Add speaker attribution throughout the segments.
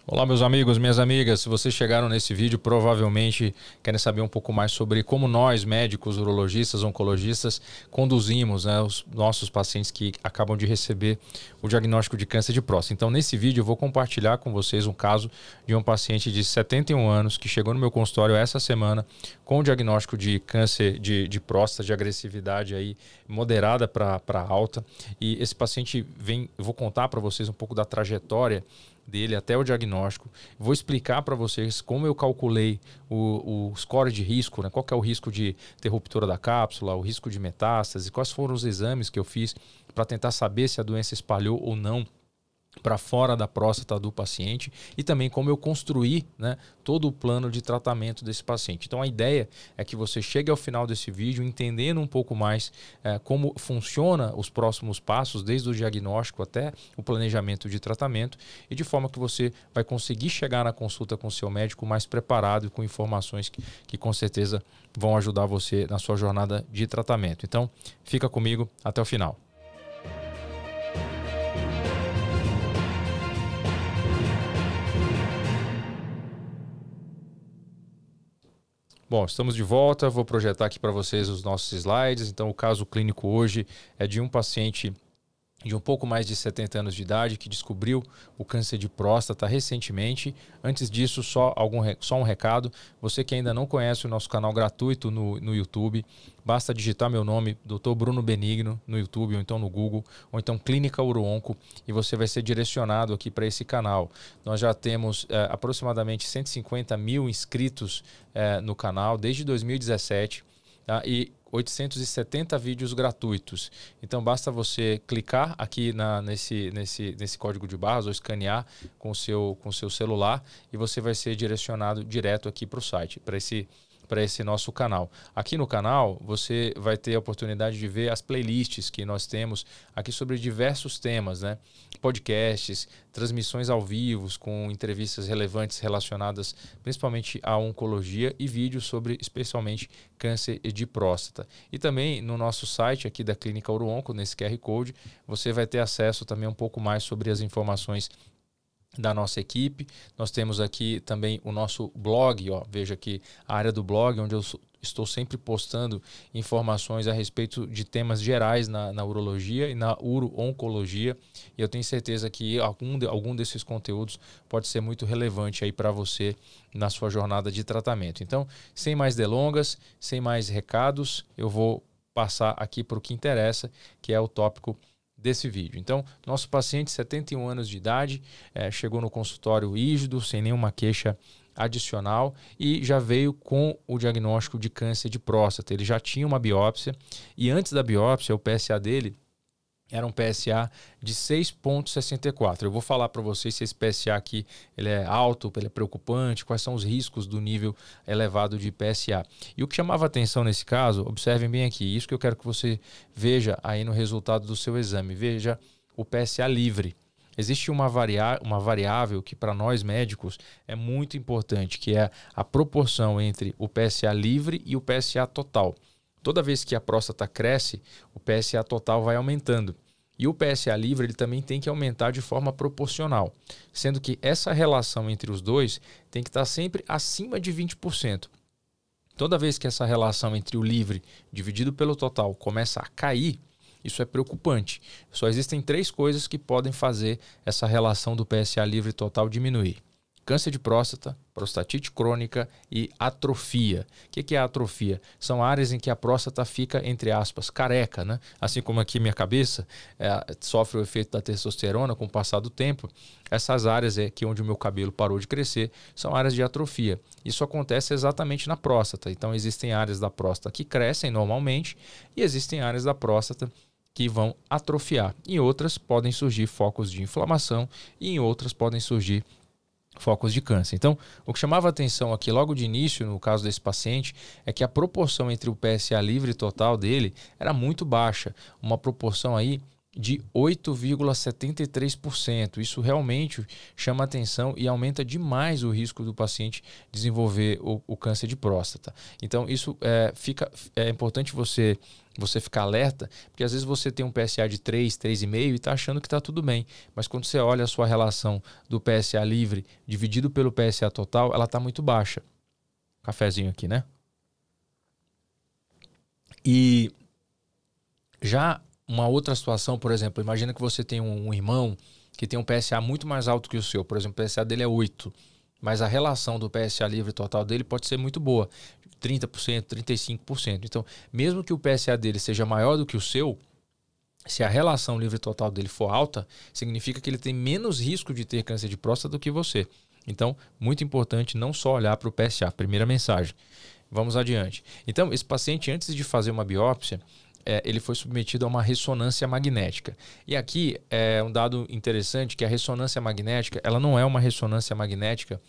Speaker 1: Olá, meus amigos, minhas amigas. Se vocês chegaram nesse vídeo, provavelmente querem saber um pouco mais sobre como nós, médicos, urologistas, oncologistas, conduzimos, os nossos pacientes que acabam de receber o diagnóstico de câncer de próstata. Então, nesse vídeo, eu vou compartilhar com vocês um caso de um paciente de 71 anos que chegou no meu consultório essa semana com o diagnóstico de câncer de próstata, de agressividade aí moderada para alta. E esse paciente eu vou contar para vocês um pouco da trajetória dele até o diagnóstico. Vou explicar para vocês como eu calculei o score de risco, né? Qual que é o risco de ter ruptura da cápsula, o risco de metástase, quais foram os exames que eu fiz para tentar saber se a doença espalhou ou não para fora da próstata do paciente e também como eu construí, todo o plano de tratamento desse paciente. Então a ideia é que você chegue ao final desse vídeo entendendo um pouco mais como funciona os próximos passos, desde o diagnóstico até o planejamento de tratamento, e de forma que você vai conseguir chegar na consulta com o seu médico mais preparado e com informações que com certeza vão ajudar você na sua jornada de tratamento. Então fica comigo até o final. Bom, estamos de volta, vou projetar aqui para vocês os nossos slides. Então o caso clínico hoje é de um paciente de um pouco mais de 70 anos de idade que descobriu o câncer de próstata recentemente. Antes disso, só um recado. Você que ainda não conhece o nosso canal gratuito no YouTube, basta digitar meu nome, Dr. Bruno Benigno, no YouTube, ou então no Google, ou então Clínica Uro-Onco, e você vai ser direcionado aqui para esse canal. Nós já temos aproximadamente 150 mil inscritos no canal desde 2017, tá? E 870 vídeos gratuitos. Então basta você clicar aqui nesse código de barras ou escanear com o seu celular e você vai ser direcionado direto aqui para o site, para esse nosso canal. Aqui no canal você vai ter a oportunidade de ver as playlists que nós temos aqui sobre diversos temas, podcasts, transmissões ao vivo com entrevistas relevantes relacionadas principalmente à oncologia e vídeos sobre especialmente câncer de próstata. E também no nosso site aqui da Clínica Uro-Onco, nesse QR Code, você vai ter acesso também um pouco mais sobre as informações da nossa equipe. Nós temos aqui também o nosso blog, veja aqui a área do blog, onde eu estou sempre postando informações a respeito de temas gerais na urologia e na uro-oncologia, e eu tenho certeza que algum desses conteúdos pode ser muito relevante aí para você na sua jornada de tratamento. Então, sem mais delongas, sem mais recados, eu vou passar aqui para o que interessa, que é o tópico desse vídeo. Então, nosso paciente, 71 anos de idade, chegou no consultório rígido, sem nenhuma queixa adicional e já veio com o diagnóstico de câncer de próstata. Ele já tinha uma biópsia e antes da biópsia, o PSA dele era um PSA de 6,64. Eu vou falar para vocês se esse PSA aqui ele é alto, ele é preocupante, quais são os riscos do nível elevado de PSA. E o que chamava atenção nesse caso, observem bem aqui, isso que eu quero que você veja aí no resultado do seu exame. Veja o PSA livre. Existe uma variável que para nós médicos é muito importante, que é a proporção entre o PSA livre e o PSA total. Toda vez que a próstata cresce, o PSA total vai aumentando. E o PSA livre ele também tem que aumentar de forma proporcional, sendo que essa relação entre os dois tem que estar sempre acima de 20%. Toda vez que essa relação entre o livre dividido pelo total começa a cair, isso é preocupante. Só existem 3 coisas que podem fazer essa relação do PSA livre total diminuir: câncer de próstata, prostatite crônica e atrofia. O que é a atrofia? São áreas em que a próstata fica, entre aspas, careca, Assim como aqui minha cabeça sofre o efeito da testosterona com o passar do tempo, essas áreas aqui onde o meu cabelo parou de crescer são áreas de atrofia. Isso acontece exatamente na próstata. Então existem áreas da próstata que crescem normalmente e existem áreas da próstata que vão atrofiar. Em outras podem surgir focos de inflamação e em outras podem surgir focos de câncer. Então, o que chamava atenção aqui logo de início, no caso desse paciente, é que a proporção entre o PSA livre total dele era muito baixa, uma proporção aí de 8,73%. Isso realmente chama atenção e aumenta demais o risco do paciente desenvolver o câncer de próstata. Então, isso é importante você ficar alerta, porque às vezes você tem um PSA de 3, 3,5 e está achando que está tudo bem. Mas quando você olha a sua relação do PSA livre dividido pelo PSA total, ela está muito baixa. Cafezinho aqui, né? E já uma outra situação, por exemplo, imagina que você tem um irmão que tem um PSA muito mais alto que o seu. Por exemplo, o PSA dele é 8, mas a relação do PSA livre total dele pode ser muito boa, 30%, 35%. Então, mesmo que o PSA dele seja maior do que o seu, se a relação livre total dele for alta, significa que ele tem menos risco de ter câncer de próstata do que você. Então, muito importante não só olhar para o PSA. Primeira mensagem. Vamos adiante. Então, esse paciente, antes de fazer uma biópsia, ele foi submetido a uma ressonância magnética. E aqui é um dado interessante, que a ressonância magnética, ela não é uma ressonância magnética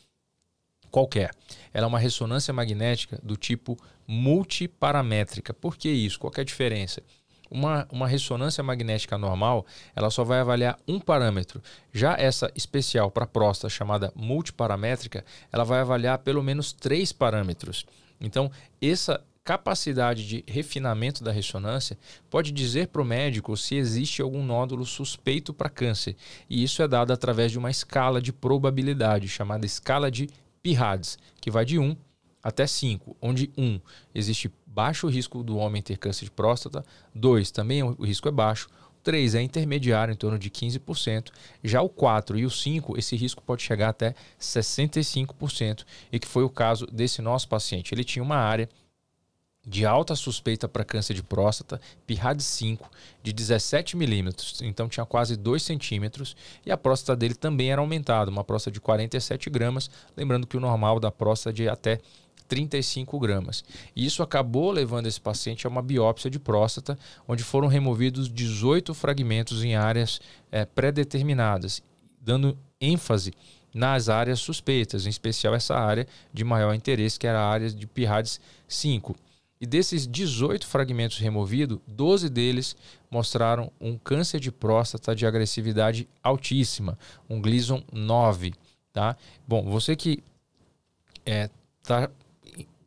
Speaker 1: qualquer. Ela é uma ressonância magnética do tipo multiparamétrica. Por que isso? Qual que é a diferença? Uma ressonância magnética normal, ela só vai avaliar um parâmetro. Já essa especial para próstata, chamada multiparamétrica, ela vai avaliar pelo menos 3 parâmetros. Então, essa capacidade de refinamento da ressonância pode dizer para o médico se existe algum nódulo suspeito para câncer. E isso é dado através de uma escala de probabilidade, chamada escala de PIRADS, que vai de 1 até 5, onde 1 existe baixo risco do homem ter câncer de próstata, 2 também o risco é baixo, 3 é intermediário, em torno de 15%, já o 4 e o 5, esse risco pode chegar até 65%, e que foi o caso desse nosso paciente. Ele tinha uma área de alta suspeita para câncer de próstata, PIRADS 5, de 17 milímetros, então tinha quase 2 centímetros, e a próstata dele também era aumentada, uma próstata de 47 gramas, lembrando que o normal da próstata é de até 35 gramas. E isso acabou levando esse paciente a uma biópsia de próstata, onde foram removidos 18 fragmentos em áreas pré-determinadas, dando ênfase nas áreas suspeitas, em especial essa área de maior interesse, que era a área de PIRADS 5. E desses 18 fragmentos removidos, 12 deles mostraram um câncer de próstata de agressividade altíssima, um Gleason 9. Tá? Bom, você que está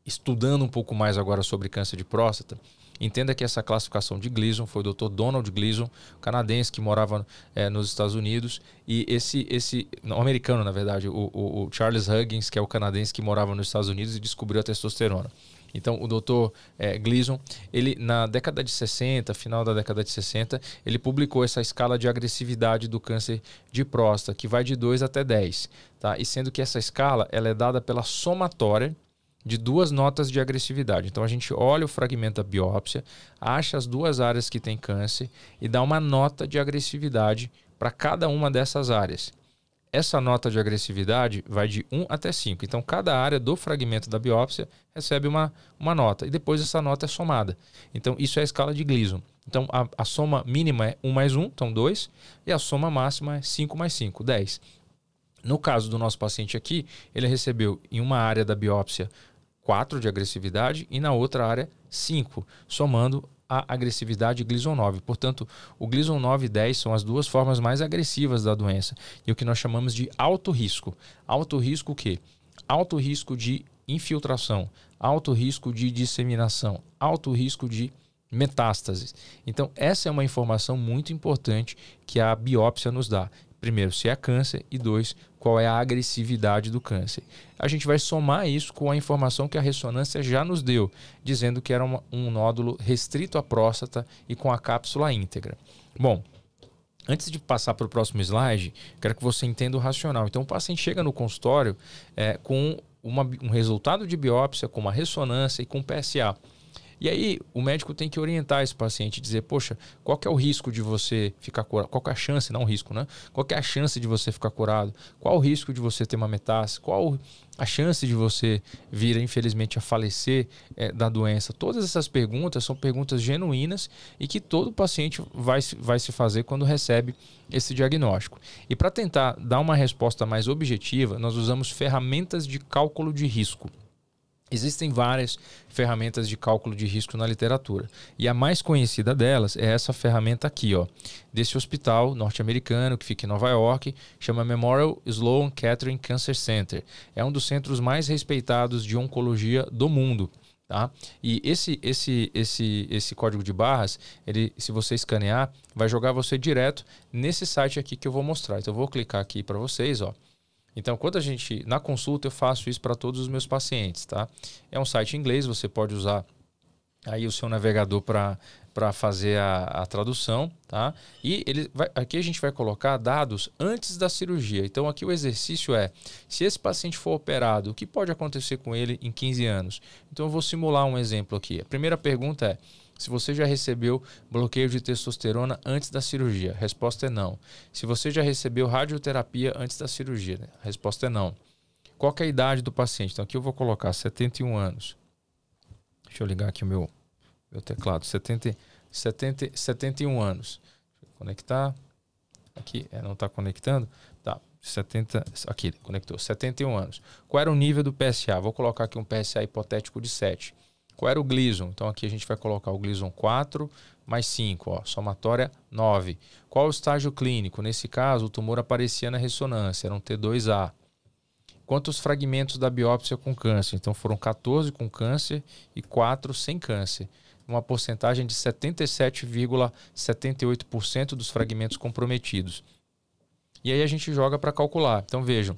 Speaker 1: estudando um pouco mais agora sobre câncer de próstata, entenda que essa classificação de Gleason foi o Dr. Donald Gleason, canadense que morava nos Estados Unidos, e não, americano na verdade, o Charles Huggins, que é o canadense que morava nos Estados Unidos e descobriu a testosterona. Então, o Dr. Gleason, ele na década de 60, final da década de 60, ele publicou essa escala de agressividade do câncer de próstata, que vai de 2 até 10. Tá? E sendo que essa escala ela é dada pela somatória de 2 notas de agressividade. Então, a gente olha o fragmento da biópsia, acha as 2 áreas que tem câncer e dá uma nota de agressividade para cada uma dessas áreas. Essa nota de agressividade vai de 1 até 5. Então, cada área do fragmento da biópsia recebe uma nota. E depois essa nota é somada. Então, isso é a escala de Gleason. Então, a soma mínima é 1 mais 1, então 2. E a soma máxima é 5 mais 5, 10. No caso do nosso paciente aqui, ele recebeu em uma área da biópsia 4 de agressividade e na outra área 5, somando a agressividade Gleason 9. Portanto, o Gleason 9 e 10 são as 2 formas mais agressivas da doença. E o que nós chamamos de alto risco. Alto risco o quê? Alto risco de infiltração, alto risco de disseminação, alto risco de metástases. Então, essa é uma informação muito importante que a biópsia nos dá. Primeiro, se é câncer, e 2, qual é a agressividade do câncer. A gente vai somar isso com a informação que a ressonância já nos deu, dizendo que era um nódulo restrito à próstata e com a cápsula íntegra. Bom, antes de passar para o próximo slide, quero que você entenda o racional. Então, o paciente chega no consultório com um resultado de biópsia, com uma ressonância e com PSA. E aí o médico tem que orientar esse paciente e dizer, poxa, qual que é o risco de você ficar curado? Qual que é a chance, não o risco, né? Qual que é a chance de você ficar curado? Qual o risco de você ter uma metástase? Qual a chance de você vir, infelizmente, a falecer da doença? Todas essas perguntas são perguntas genuínas e que todo paciente vai se fazer quando recebe esse diagnóstico. E para tentar dar uma resposta mais objetiva, nós usamos ferramentas de cálculo de risco. Existem várias ferramentas de cálculo de risco na literatura. E a mais conhecida delas é essa ferramenta aqui, ó, desse hospital norte-americano que fica em Nova York, chama Memorial Sloan Kettering Cancer Center. É um dos centros mais respeitados de oncologia do mundo. Tá? E esse código de barras, ele, se você escanear, vai jogar você direto nesse site aqui que eu vou mostrar. Então eu vou clicar aqui para vocês, ó. Então, quando a gente, na consulta, eu faço isso para todos os meus pacientes, tá? É um site em inglês, você pode usar aí o seu navegador para fazer a tradução, tá? E aqui a gente vai colocar dados antes da cirurgia. Então, aqui o exercício é, se esse paciente for operado, o que pode acontecer com ele em 15 anos? Então, eu vou simular um exemplo aqui. A primeira pergunta é, se você já recebeu bloqueio de testosterona antes da cirurgia? A resposta é não. Se você já recebeu radioterapia antes da cirurgia? A resposta é não. Qual que é a idade do paciente? Então aqui eu vou colocar 71 anos. Deixa eu ligar aqui o meu teclado. 71 anos. Deixa eu conectar. Aqui, não está conectando. Tá, aqui, conectou. 71 anos. Qual era o nível do PSA? Vou colocar aqui um PSA hipotético de 7. Qual era o Gleason? Então aqui a gente vai colocar o Gleason 4 mais 5, ó, somatória 9. Qual o estágio clínico? Nesse caso, o tumor aparecia na ressonância, era um T2A. Quantos fragmentos da biópsia com câncer? Então foram 14 com câncer e 4 sem câncer. Uma porcentagem de 77,78% dos fragmentos comprometidos. E aí a gente joga para calcular. Então vejam,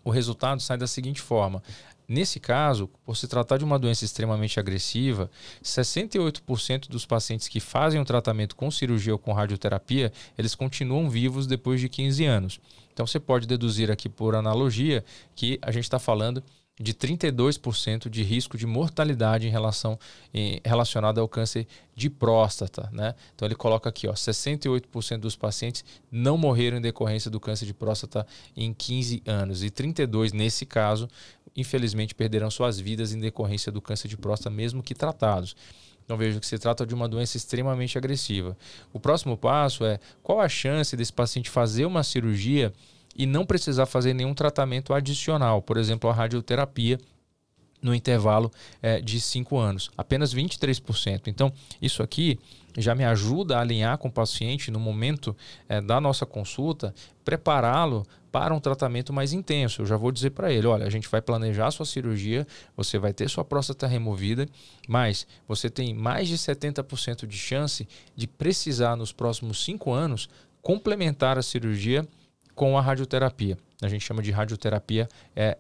Speaker 1: o resultado sai da seguinte forma. Nesse caso, por se tratar de uma doença extremamente agressiva, 68% dos pacientes que fazem o tratamento com cirurgia ou com radioterapia, eles continuam vivos depois de 15 anos. Então você pode deduzir aqui por analogia que a gente está falando de 32% de risco de mortalidade relacionado ao câncer de próstata, né? Então ele coloca aqui, ó, 68% dos pacientes não morreram em decorrência do câncer de próstata em 15 anos e 32% nesse caso, infelizmente, perderão suas vidas em decorrência do câncer de próstata, mesmo que tratados. Então veja que se trata de uma doença extremamente agressiva. O próximo passo é qual a chance desse paciente fazer uma cirurgia e não precisar fazer nenhum tratamento adicional, por exemplo, a radioterapia no intervalo de 5 anos, apenas 23%. Então, isso aqui já me ajuda a alinhar com o paciente no momento da nossa consulta, prepará-lo para um tratamento mais intenso. Eu já vou dizer para ele, olha, a gente vai planejar a sua cirurgia, você vai ter sua próstata removida, mas você tem mais de 70% de chance de precisar nos próximos 5 anos complementar a cirurgia com a radioterapia. A gente chama de radioterapia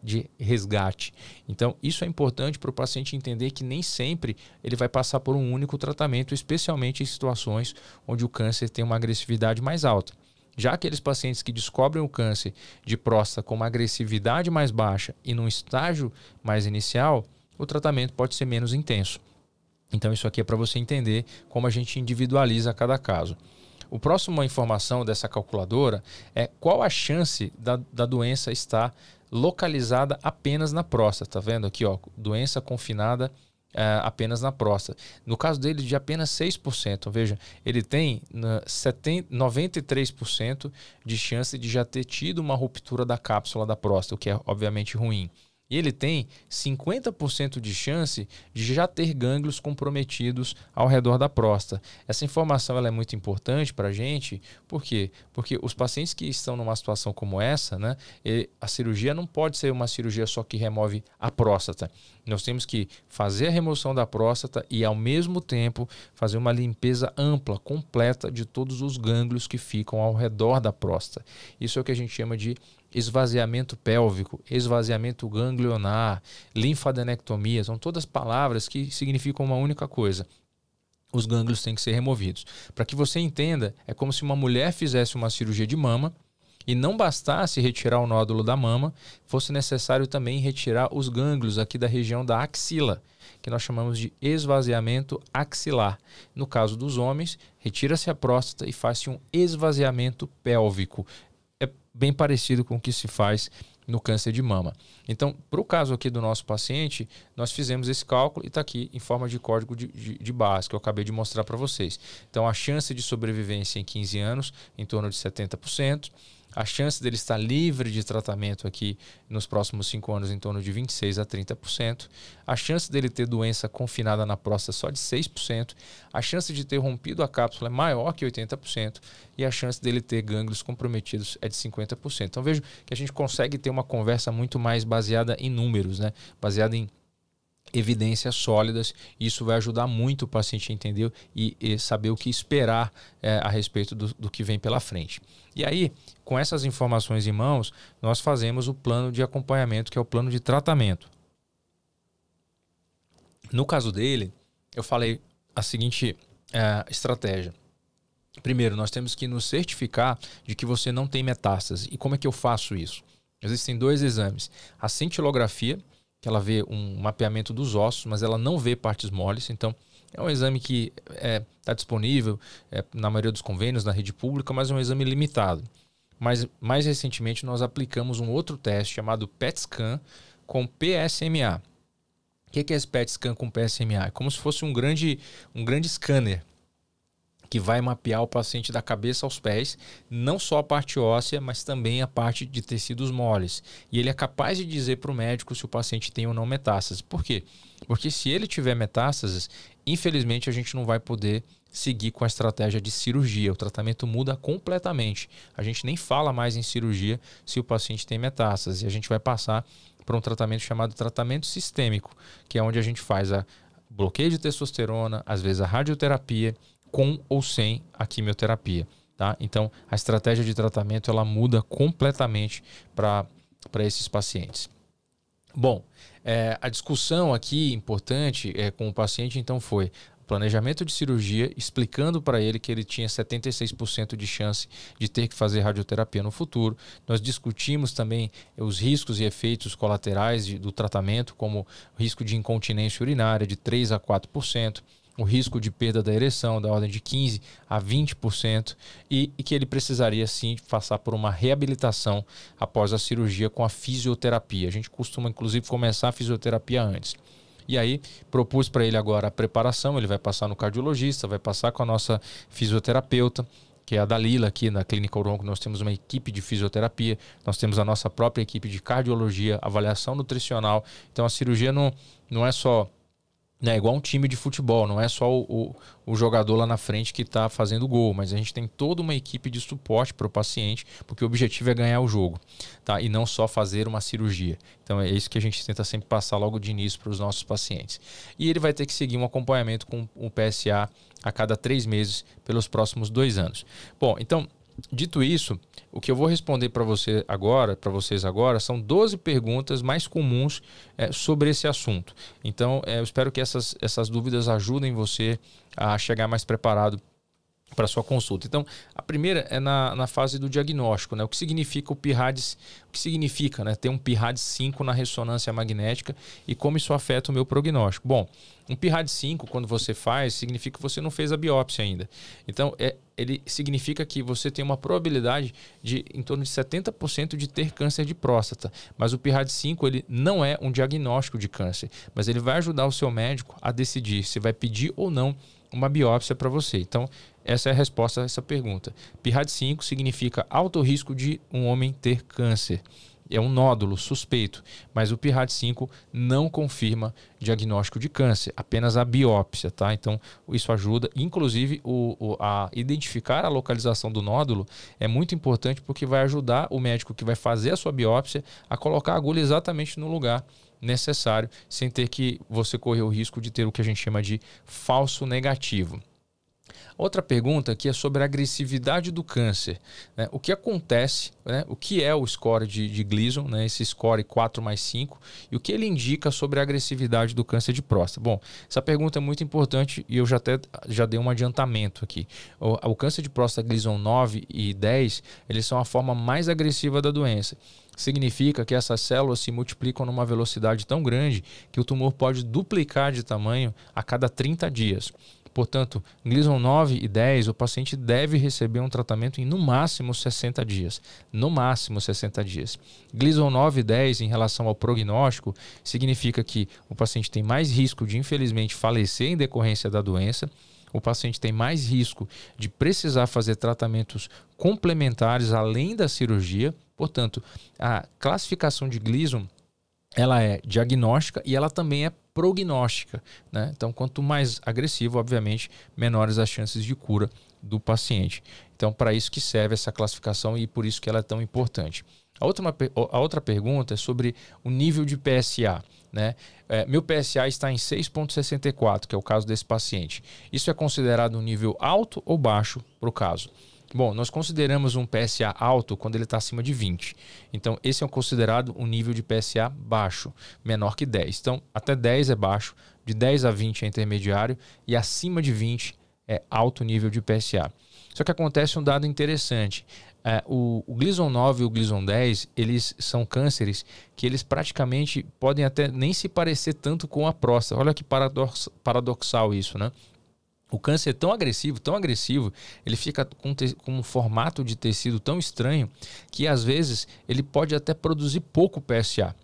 Speaker 1: de resgate. Então, isso é importante para o paciente entender que nem sempre ele vai passar por um único tratamento, especialmente em situações onde o câncer tem uma agressividade mais alta. Já aqueles pacientes que descobrem o câncer de próstata com uma agressividade mais baixa e num estágio mais inicial, o tratamento pode ser menos intenso. Então, isso aqui é para você entender como a gente individualiza cada caso. O próximo informação dessa calculadora é qual a chance da doença estar localizada apenas na próstata. Tá vendo aqui, ó, doença confinada apenas na próstata. No caso dele, de apenas 6%. Veja, ele tem 93% de chance de já ter tido uma ruptura da cápsula da próstata, o que é obviamente ruim. E ele tem 50% de chance de já ter gânglios comprometidos ao redor da próstata. Essa informação ela é muito importante para a gente. Por quê? Porque os pacientes que estão numa situação como essa, né, a cirurgia não pode ser uma cirurgia só que remove a próstata. Nós temos que fazer a remoção da próstata e, ao mesmo tempo, fazer uma limpeza ampla, completa de todos os gânglios que ficam ao redor da próstata. Isso é o que a gente chama de esvaziamento pélvico, esvaziamento ganglionar, linfadenectomia, são todas palavras que significam uma única coisa. Os gânglios têm que ser removidos. Para que você entenda, é como se uma mulher fizesse uma cirurgia de mama e não bastasse retirar o nódulo da mama, fosse necessário também retirar os gânglios aqui da região da axila, que nós chamamos de esvaziamento axilar. No caso dos homens, retira-se a próstata e faz-se um esvaziamento pélvico. Bem parecido com o que se faz no câncer de mama. Então, para o caso aqui do nosso paciente, nós fizemos esse cálculo e está aqui em forma de código de barras, que eu acabei de mostrar para vocês. Então, a chance de sobrevivência em 15 anos, em torno de 70%. A chance dele estar livre de tratamento aqui nos próximos 5 anos em torno de 26% a 30%. A chance dele ter doença confinada na próstata só de 6%. A chance de ter rompido a cápsula é maior que 80%. E a chance dele ter gânglios comprometidos é de 50%. Então vejo que a gente consegue ter uma conversa muito mais baseada em números, né? Baseada em evidências sólidas. Isso vai ajudar muito o paciente a entender e saber o que esperar a respeito do que vem pela frente. E aí, com essas informações em mãos, nós fazemos o plano de acompanhamento, que é o plano de tratamento. No caso dele, eu falei a seguinte estratégia. Primeiro, nós temos que nos certificar de que você não tem metástase. E como é que eu faço isso? Existem 2 exames. A cintilografia, que ela vê um mapeamento dos ossos, mas ela não vê partes moles. Então, é um exame que está disponível na maioria dos convênios, na rede pública, mas é um exame limitado. Mas, mais recentemente, nós aplicamos um outro teste chamado PET Scan com PSMA. O que é esse PET Scan com PSMA? É como se fosse um grande scanner que vai mapear o paciente da cabeça aos pés, não só a parte óssea, mas também a parte de tecidos moles. E ele é capaz de dizer para o médico se o paciente tem ou não metástase. Por quê? Porque se ele tiver metástases, infelizmente a gente não vai poder seguir com a estratégia de cirurgia. O tratamento muda completamente. A gente nem fala mais em cirurgia se o paciente tem metástase. E a gente vai passar para um tratamento chamado tratamento sistêmico, que é onde a gente faz a bloqueio de testosterona, às vezes a radioterapia, com ou sem a quimioterapia, tá? Então, a estratégia de tratamento ela muda completamente para esses pacientes. Bom, a discussão aqui importante com o paciente então foi planejamento de cirurgia, explicando para ele que ele tinha 76% de chance de ter que fazer radioterapia no futuro. Nós discutimos também os riscos e efeitos colaterais do tratamento, como o risco de incontinência urinária de 3% a 4%, o risco de perda da ereção da ordem de 15% a 20% e que ele precisaria sim passar por uma reabilitação após a cirurgia com a fisioterapia. A gente costuma inclusive começar a fisioterapia antes. E aí propus para ele agora a preparação, ele vai passar no cardiologista, vai passar com a nossa fisioterapeuta, que é a Dalila aqui na Clínica Oronco. Nós temos uma equipe de fisioterapia, nós temos a nossa própria equipe de cardiologia, avaliação nutricional. Então a cirurgia não é só... É igual um time de futebol, não é só o jogador lá na frente que está fazendo gol, mas a gente tem toda uma equipe de suporte para o paciente, porque o objetivo é ganhar o jogo, tá? E não só fazer uma cirurgia. Então é isso que a gente tenta sempre passar logo de início para os nossos pacientes. E ele vai ter que seguir um acompanhamento com o PSA a cada 3 meses pelos próximos 2 anos. Bom, então... Dito isso, o que eu vou responder para vocês agora, são 12 perguntas mais comuns sobre esse assunto. Então, eu espero que essas dúvidas ajudem você a chegar mais preparado para a sua consulta. Então, a primeira é na fase do diagnóstico, né? O que significa o PIRADS, o que significa, né, ter um PIRADS 5 na ressonância magnética e como isso afeta o meu prognóstico. Bom, um PIRADS 5, quando você faz, significa que você não fez a biópsia ainda. Então, ele significa que você tem uma probabilidade de em torno de 70% de ter câncer de próstata. Mas o PIRADS 5 ele não é um diagnóstico de câncer, mas ele vai ajudar o seu médico a decidir se vai pedir ou não uma biópsia para você. Então, essa é a resposta a essa pergunta. PIRADS 5 significa alto risco de um homem ter câncer. É um nódulo suspeito, mas o PIRADS 5 não confirma diagnóstico de câncer, apenas a biópsia, tá? Então, isso ajuda. Inclusive, a identificar a localização do nódulo é muito importante porque vai ajudar o médico que vai fazer a sua biópsia a colocar a agulha exatamente no lugar necessário, sem ter que você correr o risco de ter o que a gente chama de falso negativo. Outra pergunta aqui é sobre a agressividade do câncer, né? O que acontece, né? O que é o score de Gleason, né? Esse score 4/5, e o que ele indica sobre a agressividade do câncer de próstata? Bom, essa pergunta é muito importante e eu já dei um adiantamento aqui. O câncer de próstata Gleason 9 e 10, eles são a forma mais agressiva da doença. Significa que essas células se multiplicam numa velocidade tão grande que o tumor pode duplicar de tamanho a cada 30 dias. Portanto, Gleason 9 e 10, o paciente deve receber um tratamento em no máximo 60 dias. No máximo 60 dias. Gleason 9 e 10, em relação ao prognóstico, significa que o paciente tem mais risco de, infelizmente, falecer em decorrência da doença. o paciente tem mais risco de precisar fazer tratamentos complementares além da cirurgia. Portanto, a classificação de Gleason, ela é diagnóstica e ela também é prognóstica, né? Então, quanto mais agressivo, obviamente, menores as chances de cura do paciente. Então, para isso que serve essa classificação e por isso que ela é tão importante. A outra pergunta é sobre o nível de PSA, né? Meu PSA está em 6,64, que é o caso desse paciente. Isso é considerado um nível alto ou baixo para o caso? Bom, nós consideramos um PSA alto quando ele está acima de 20. Então, esse é considerado um nível de PSA baixo, menor que 10. Então, até 10 é baixo, de 10 a 20 é intermediário e acima de 20 é alto nível de PSA. Só que acontece um dado interessante. O Gleason 9 e o Gleason 10, eles são cânceres que eles praticamente podem até nem se parecer tanto com a próstata. Olha que paradoxal isso, né? O câncer é tão agressivo, ele fica com um formato de tecido tão estranho que às vezes ele pode até produzir pouco PSA.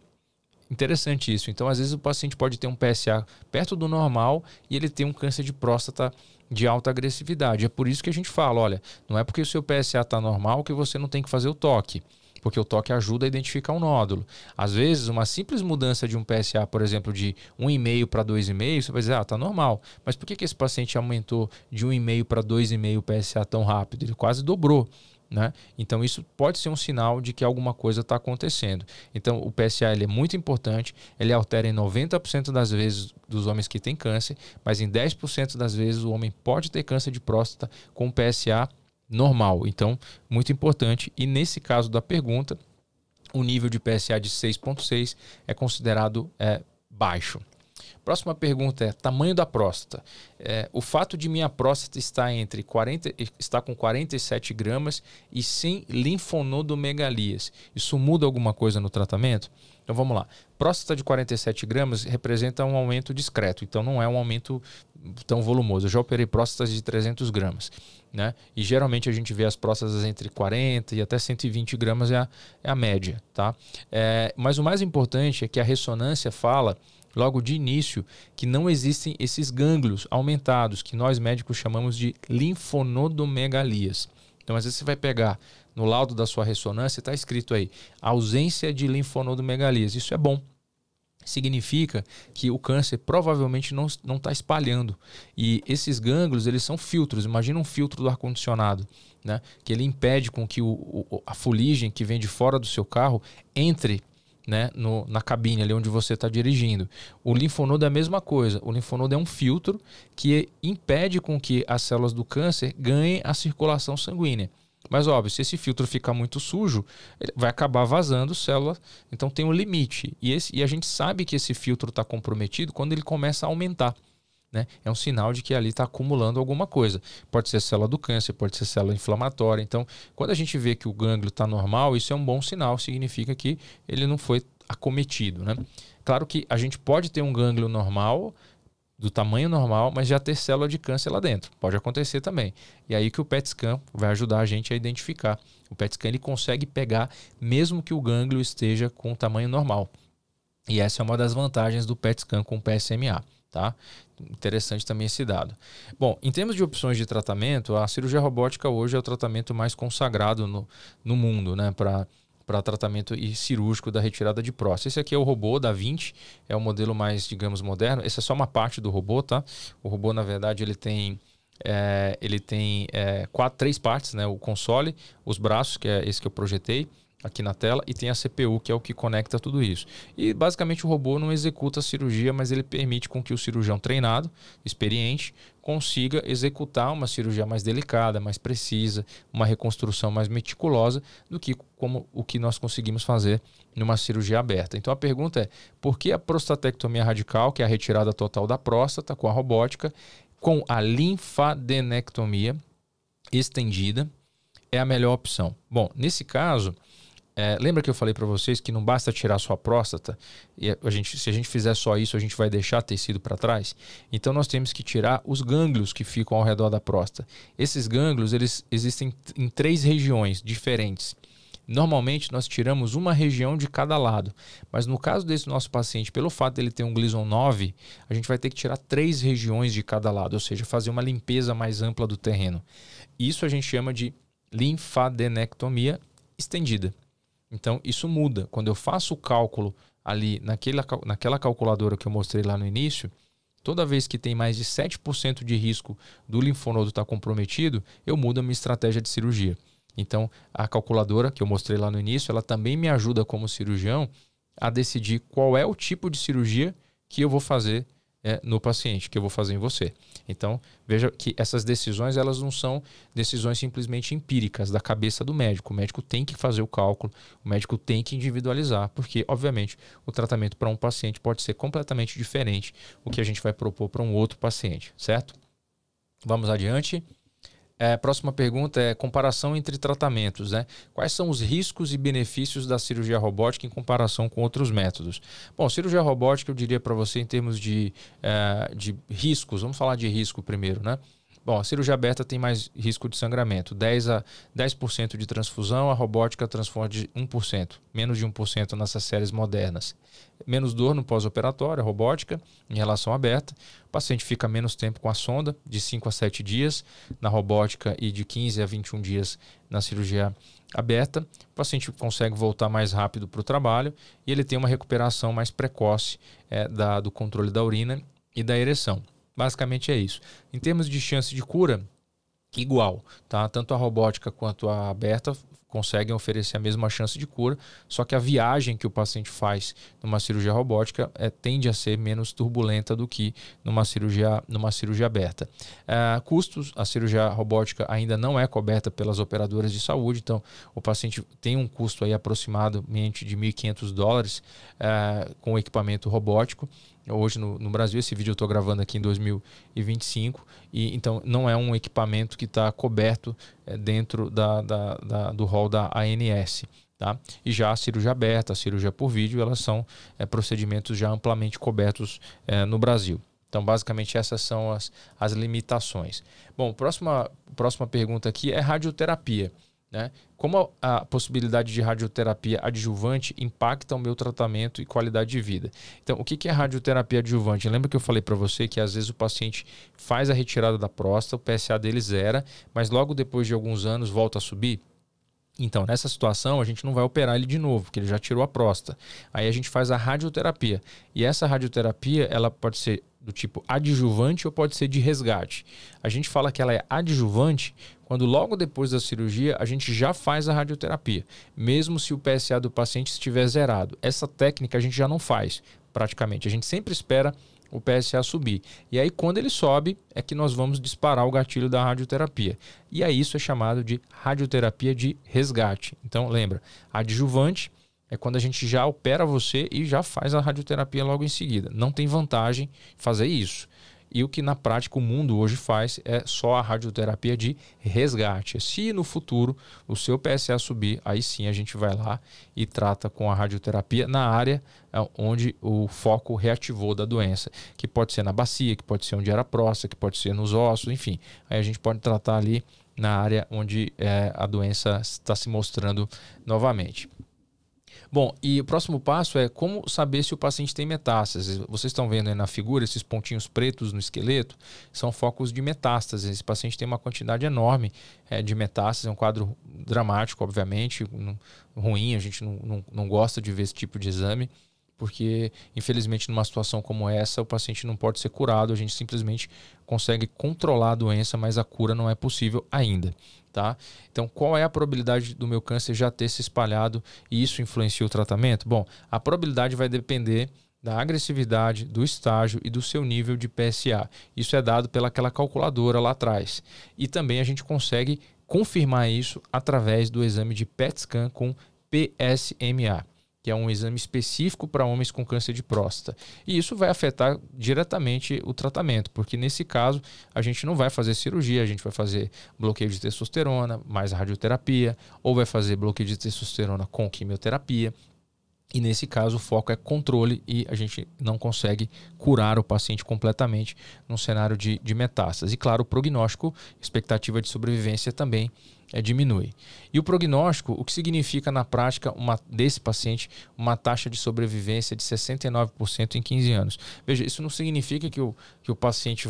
Speaker 1: Interessante isso. Então, às vezes o paciente pode ter um PSA perto do normal e ele tem um câncer de próstata de alta agressividade. É por isso que a gente fala, olha, não é porque o seu PSA está normal que você não tem que fazer o toque, porque o toque ajuda a identificar um nódulo. Às vezes, uma simples mudança de um PSA, por exemplo, de 1,5 para 2,5, você vai dizer, está normal. Mas por que esse paciente aumentou de 1,5 para 2,5 PSA tão rápido? Ele quase dobrou, né? Então, isso pode ser um sinal de que alguma coisa está acontecendo. Então, o PSA ele é muito importante, ele altera em 90% das vezes dos homens que têm câncer, mas em 10% das vezes o homem pode ter câncer de próstata com PSA normal. Então, muito importante. E nesse caso da pergunta, o nível de PSA de 6,6 é considerado baixo. Próxima pergunta é tamanho da próstata. O fato de minha próstata estar com 47 gramas e sem linfonodomegalias, isso muda alguma coisa no tratamento? Então vamos lá. Próstata de 47 gramas representa um aumento discreto, então não é um aumento tão volumoso. Eu já operei próstatas de 300 gramas, né? E geralmente a gente vê as próstatas entre 40 e até 120 gramas é a média, tá? Mas o mais importante é que a ressonância fala logo de início que não existem esses gânglios aumentados, que nós médicos chamamos de linfonodomegalias. Então, às vezes você vai pegar no laudo da sua ressonância, está escrito aí, ausência de linfonodomegalias. Isso é bom. Significa que o câncer provavelmente não está espalhando. E esses gânglios, eles são filtros. Imagina um filtro do ar-condicionado, né? Que ele impede com que a fuligem que vem de fora do seu carro entre, né, na cabine ali onde você está dirigindo. O linfonodo é a mesma coisa. O linfonodo é um filtro que impede com que as células do câncer ganhem a circulação sanguínea. Mas óbvio, se esse filtro ficar muito sujo, ele vai acabar vazando célula, então tem um limite. E a gente sabe que esse filtro está comprometido quando ele começa a aumentar, né? É um sinal de que ali está acumulando alguma coisa. Pode ser célula do câncer, pode ser célula inflamatória. Então, quando a gente vê que o gânglio está normal, isso é um bom sinal, significa que ele não foi acometido, né? Claro que a gente pode ter um gânglio normal, do tamanho normal, mas já ter célula de câncer lá dentro. Pode acontecer também. E aí que o PET scan vai ajudar a gente a identificar. O PET scan ele consegue pegar mesmo que o gânglio esteja com o tamanho normal. E essa é uma das vantagens do PET scan com PSMA, tá? Interessante também esse dado. Bom, em termos de opções de tratamento, a cirurgia robótica hoje é o tratamento mais consagrado no mundo, né? Para tratamento cirúrgico da retirada de próstata. Esse aqui é o robô da 20, é o modelo mais, digamos, moderno. Essa é só uma parte do robô, tá? O robô, na verdade, ele tem 3 partes, né? O console, os braços, que é esse que eu projetei aqui na tela, e tem a CPU, que é o que conecta tudo isso. E basicamente o robô não executa a cirurgia, mas ele permite com que o cirurgião treinado, experiente, consiga executar uma cirurgia mais delicada, mais precisa, uma reconstrução mais meticulosa do que como o que nós conseguimos fazer numa cirurgia aberta. Então a pergunta é, por que a prostatectomia radical, que é a retirada total da próstata com a robótica, com a linfadenectomia estendida, é a melhor opção? Bom, nesse caso, lembra que eu falei para vocês que não basta tirar sua próstata, e se a gente fizer só isso, a gente vai deixar tecido para trás? Então nós temos que tirar os gânglios que ficam ao redor da próstata. Esses gânglios, eles existem em 3 regiões diferentes. Normalmente nós tiramos uma região de cada lado, mas no caso desse nosso paciente, pelo fato dele ter um Gleason 9, a gente vai ter que tirar 3 regiões de cada lado, ou seja, fazer uma limpeza mais ampla do terreno. Isso a gente chama de linfadenectomia estendida. Então isso muda. Quando eu faço o cálculo ali naquela calculadora que eu mostrei lá no início, toda vez que tem mais de 7% de risco do linfonodo estar comprometido, eu mudo a minha estratégia de cirurgia. Então, a calculadora que eu mostrei lá no início, ela também me ajuda como cirurgião a decidir qual é o tipo de cirurgia que eu vou fazer no paciente, que eu vou fazer em você. Então, veja que essas decisões, elas não são decisões simplesmente empíricas da cabeça do médico. O médico tem que fazer o cálculo, o médico tem que individualizar, porque, obviamente, o tratamento para um paciente pode ser completamente diferente do que a gente vai propor para um outro paciente, certo? Vamos adiante. Próxima pergunta é comparação entre tratamentos, né? Quais são os riscos e benefícios da cirurgia robótica em comparação com outros métodos? Bom, cirurgia robótica eu diria para você em termos de riscos, vamos falar de risco primeiro, né? Bom, a cirurgia aberta tem mais risco de sangramento, 10% de transfusão, a robótica transforma de 1%, menos de 1% nessas séries modernas. Menos dor no pós-operatório, a robótica, em relação à aberta. O paciente fica menos tempo com a sonda, de 5 a 7 dias na robótica e de 15 a 21 dias na cirurgia aberta. O paciente consegue voltar mais rápido para o trabalho e ele tem uma recuperação mais precoce do controle da urina e da ereção. Basicamente é isso. Em termos de chance de cura, igual, tá? Tanto a robótica quanto a aberta conseguem oferecer a mesma chance de cura, só que a viagem que o paciente faz numa cirurgia robótica tende a ser menos turbulenta do que numa cirurgia aberta. Custos, a cirurgia robótica ainda não é coberta pelas operadoras de saúde, então o paciente tem um custo aí aproximadamente de $1.500 com o equipamento robótico. Hoje no Brasil, esse vídeo eu estou gravando aqui em 2025, e então não é um equipamento que está coberto dentro do rol da ANS. Tá? E já a cirurgia aberta, a cirurgia por vídeo, elas são procedimentos já amplamente cobertos no Brasil. Então, basicamente, essas são as limitações. Bom, próxima pergunta aqui é radioterapia. Né? Como a possibilidade de radioterapia adjuvante impacta o meu tratamento e qualidade de vida? Então, o que é radioterapia adjuvante? Lembra que eu falei para você que às vezes o paciente faz a retirada da próstata, o PSA dele zera, mas logo depois de alguns anos volta a subir? Então, nessa situação, a gente não vai operar ele de novo, porque ele já tirou a próstata. Aí a gente faz a radioterapia. E essa radioterapia, ela pode ser do tipo adjuvante ou pode ser de resgate. A gente fala que ela é adjuvante quando logo depois da cirurgia a gente já faz a radioterapia, mesmo se o PSA do paciente estiver zerado. Essa técnica a gente já não faz, praticamente. A gente sempre espera o PSA subir. E aí, quando ele sobe, é que nós vamos disparar o gatilho da radioterapia. E aí isso é chamado de radioterapia de resgate. Então, lembra, adjuvante é quando a gente já opera você e já faz a radioterapia logo em seguida. Não tem vantagem fazer isso. E o que na prática o mundo hoje faz é só a radioterapia de resgate. Se no futuro o seu PSA subir, aí sim a gente vai lá e trata com a radioterapia na área onde o foco reativou da doença, que pode ser na bacia, que pode ser onde era a próstata, que pode ser nos ossos, enfim. Aí a gente pode tratar ali na área onde a doença está se mostrando novamente. Bom, e o próximo passo é como saber se o paciente tem metástases. Vocês estão vendo aí na figura esses pontinhos pretos no esqueleto, são focos de metástases. Esse paciente tem uma quantidade enorme de metástases, é um quadro dramático, obviamente, ruim, a gente não gosta de ver esse tipo de exame, porque infelizmente numa situação como essa o paciente não pode ser curado, a gente simplesmente consegue controlar a doença, mas a cura não é possível ainda. Tá? Então, qual é a probabilidade do meu câncer já ter se espalhado e isso influencia o tratamento? Bom, a probabilidade vai depender da agressividade, do estágio e do seu nível de PSA. Isso é dado pelaquela calculadora lá atrás. E também a gente consegue confirmar isso através do exame de PET scan com PSMA, que é um exame específico para homens com câncer de próstata. E isso vai afetar diretamente o tratamento, porque nesse caso a gente não vai fazer cirurgia, a gente vai fazer bloqueio de testosterona, mais radioterapia, ou vai fazer bloqueio de testosterona com quimioterapia. E nesse caso o foco é controle e a gente não consegue curar o paciente completamente num cenário de metástase. E claro, o prognóstico, expectativa de sobrevivência também diminui. E o prognóstico, o que significa na prática desse paciente uma taxa de sobrevivência de 69% em 15 anos. Veja, isso não significa que o paciente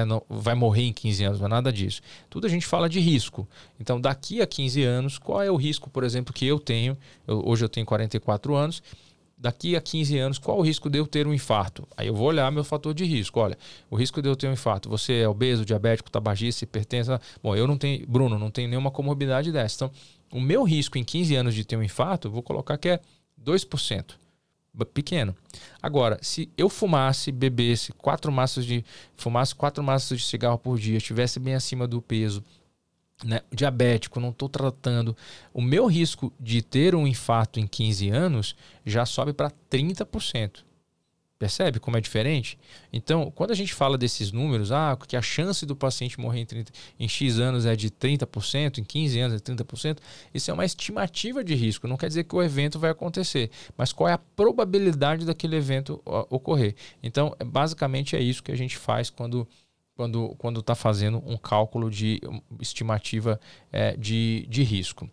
Speaker 1: não vai morrer em 15 anos, não é nada disso. Tudo a gente fala de risco. Então, daqui a 15 anos, qual é o risco, por exemplo, que eu tenho? Hoje eu tenho 44 anos. Daqui a 15 anos, qual o risco de eu ter um infarto? Aí eu vou olhar meu fator de risco. Olha, o risco de eu ter um infarto. Você é obeso, diabético, tabagista, hipertenso? Bom, eu não tenho, Bruno, não tenho nenhuma comorbidade dessa. Então, o meu risco em 15 anos de ter um infarto, eu vou colocar que é 2%. Pequeno. Agora, se eu bebesse 4 maços de cigarro por dia, estivesse bem acima do peso, né, diabético, não estou tratando, o meu risco de ter um infarto em 15 anos já sobe para 30%. Percebe como é diferente? Então, quando a gente fala desses números, que a chance do paciente morrer em X anos é de 30%, em 15 anos é 30%, isso é uma estimativa de risco. Não quer dizer que o evento vai acontecer, mas qual é a probabilidade daquele evento ocorrer. Então, basicamente é isso que a gente faz quando está fazendo um cálculo de estimativa de risco.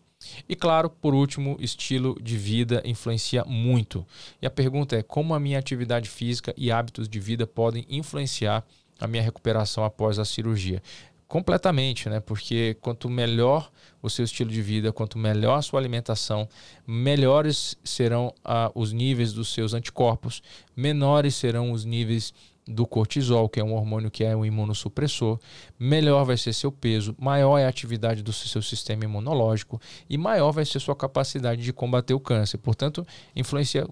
Speaker 1: E claro, por último, estilo de vida influencia muito. E a pergunta é: como a minha atividade física e hábitos de vida podem influenciar a minha recuperação após a cirurgia? Completamente, né? Porque quanto melhor o seu estilo de vida, quanto melhor a sua alimentação, melhores serão os níveis dos seus anticorpos, menores serão os níveis do cortisol, que é um hormônio que é um imunossupressor, melhor vai ser seu peso, maior é a atividade do seu sistema imunológico e maior vai ser sua capacidade de combater o câncer. Portanto, influencia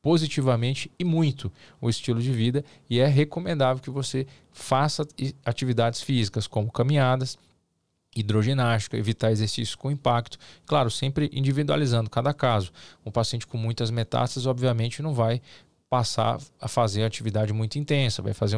Speaker 1: positivamente e muito o estilo de vida, e é recomendável que você faça atividades físicas como caminhadas, hidroginástica, evitar exercícios com impacto, claro, sempre individualizando cada caso. Um paciente com muitas metástases, obviamente, não vai passar a fazer atividade muito intensa, vai fazer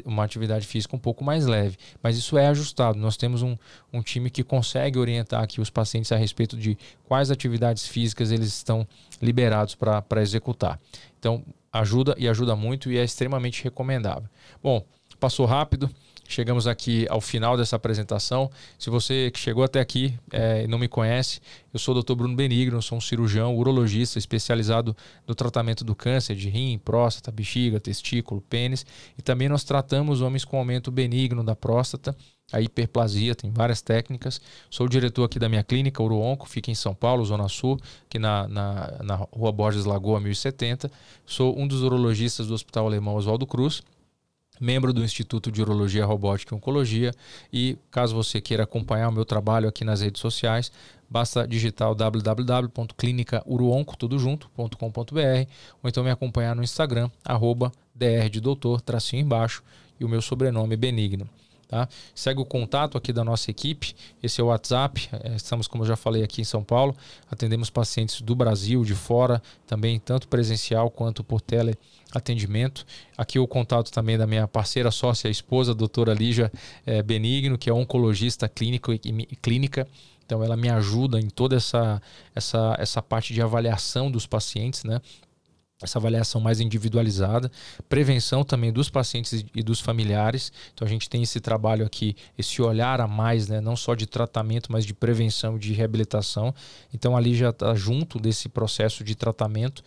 Speaker 1: uma atividade física um pouco mais leve, mas isso é ajustado. Nós temos um time que consegue orientar aqui os pacientes a respeito de quais atividades físicas eles estão liberados para executar. Então, ajuda muito e é extremamente recomendável. Bom, passou rápido. Chegamos aqui ao final dessa apresentação. Se você que chegou até aqui e não me conhece, eu sou o Dr. Bruno Benigno, sou um cirurgião urologista especializado no tratamento do câncer de rim, próstata, bexiga, testículo, pênis, e também nós tratamos homens com aumento benigno da próstata, a hiperplasia, tem várias técnicas. Sou o diretor aqui da minha clínica, UroOnco, fica em São Paulo, Zona Sul, aqui na Rua Borges Lagoa, 1070. Sou um dos urologistas do Hospital Alemão Oswaldo Cruz, membro do Instituto de Urologia, Robótica e Oncologia, e caso você queira acompanhar o meu trabalho aqui nas redes sociais, basta digitar o www.clinicauroonco.com.br ou então me acompanhar no Instagram, @dr_de_doutor, _ e o meu sobrenome é Benigno. Tá? Segue o contato aqui da nossa equipe, esse é o WhatsApp, estamos, como eu já falei, aqui em São Paulo, atendemos pacientes do Brasil, de fora, também tanto presencial quanto por teleatendimento. Aqui o contato também da minha parceira sócia, a esposa, a doutora Lígia Benigno, que é oncologista clínica, então ela me ajuda em toda essa parte de avaliação dos pacientes, né? Essa avaliação mais individualizada, prevenção também dos pacientes e dos familiares. Então a gente tem esse trabalho aqui, esse olhar a mais, né? Não só de tratamento, mas de prevenção e de reabilitação. Então ali já está junto desse processo de tratamento,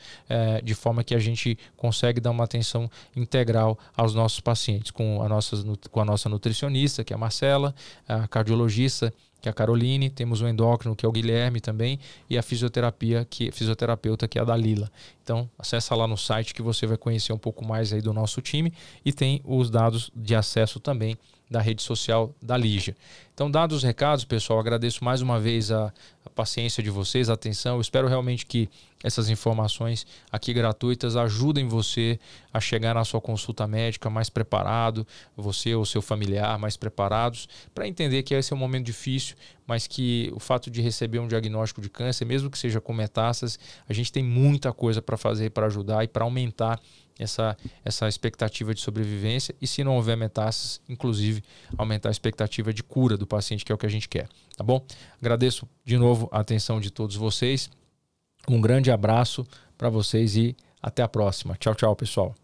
Speaker 1: de forma que a gente consegue dar uma atenção integral aos nossos pacientes, com a nossa nutricionista, que é a Marcela, a cardiologista, que é a Caroline, temos o endócrino, que é o Guilherme também, e a fisioterapeuta, que é a Dalila. Então, acessa lá no site que você vai conhecer um pouco mais aí do nosso time, e tem os dados de acesso também da rede social da Lígia. Então, dados os recados, pessoal, agradeço mais uma vez a paciência de vocês, a atenção. Eu espero realmente que essas informações aqui gratuitas ajudem você a chegar na sua consulta médica mais preparado, você ou seu familiar mais preparados, para entender que esse é um momento difícil, mas que o fato de receber um diagnóstico de câncer, mesmo que seja com metástases, a gente tem muita coisa para fazer, para ajudar e para aumentar essa expectativa de sobrevivência, e se não houver metástases, inclusive aumentar a expectativa de cura do paciente, que é o que a gente quer, tá bom? Agradeço de novo a atenção de todos vocês, um grande abraço para vocês e até a próxima. Tchau, tchau, pessoal.